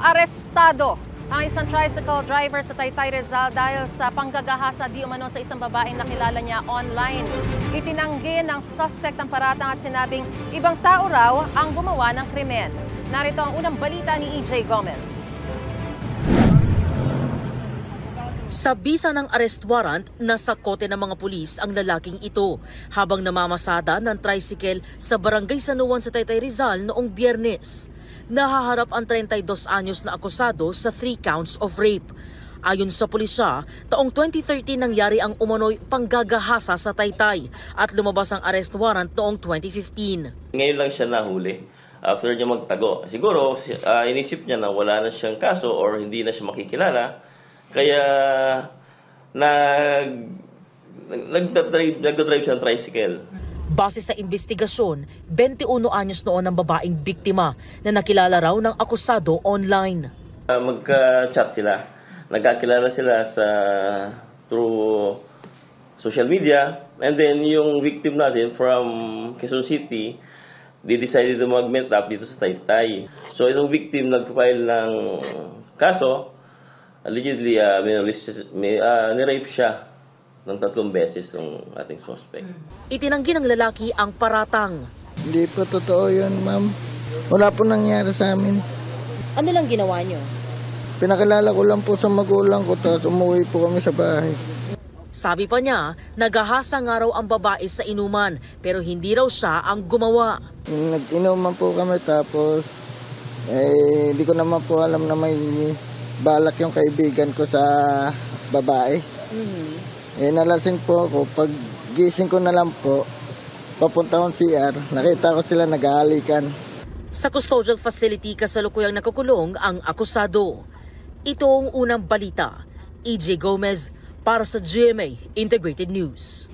arestado ang isang tricycle driver sa Taytay, Rizal dahil sa panggagahasa di umano sa isang babaeng nakilala niya online. Itinanggi ng suspect ang paratang at sinabing ibang tao raw ang gumawa ng krimen. Narito ang unang balita ni EJ Gomez. Sa bisa ng arrest warrant, nasa kote ng mga pulis ang lalaking ito habang namamasada ng tricycle sa Barangay San Juan sa Taytay, Rizal noong Biyernes. Nahaharap ang 32 anyos na akusado sa 3 counts of rape. Ayon sa pulisya, taong 2013 nangyari ang umano'y panggagahasa sa Taytay at lumabas ang arrest warrant noong 2015. Ngayon lang siya nahuli after niya magtago. Siguro inisip niya na wala na siyang kaso or hindi na siya makikilala. Kaya nagdadrive siya ng tricycle. Base sa investigasyon, 21 anyos noon ang babaeng biktima na nakilala raw ng akusado online. Magka-chat sila. Nagkakilala sila through social media. And then yung victim natin from Quezon City, they decided to mag-meet up dito sa Taytay. So itong victim nag-file ng kaso. Allegedly, nirape siya ng 3 beses ng ating suspect. Itinanggi ng lalaki ang paratang. Hindi po totoo yun, ma'am. Wala po nangyari sa amin. Ano lang ginawa niyo? Pinakilala ko lang po sa magulang ko, tapos umuwi po kami sa bahay. Sabi pa niya, nagahasa nga raw ang babae sa inuman, pero hindi raw siya ang gumawa. Nag-inuman po kami, tapos hindi ko naman po alam na may balak yung kaibigan ko sa babae. Nalasing po ako. Pag gising ko na lang po, papunta akong CR, nakita ko sila nag-aalikan. Sa custodial facility kasalukuyang nakukulong ang akusado. Ito ang unang balita. EJ Gomez para sa GMA Integrated News.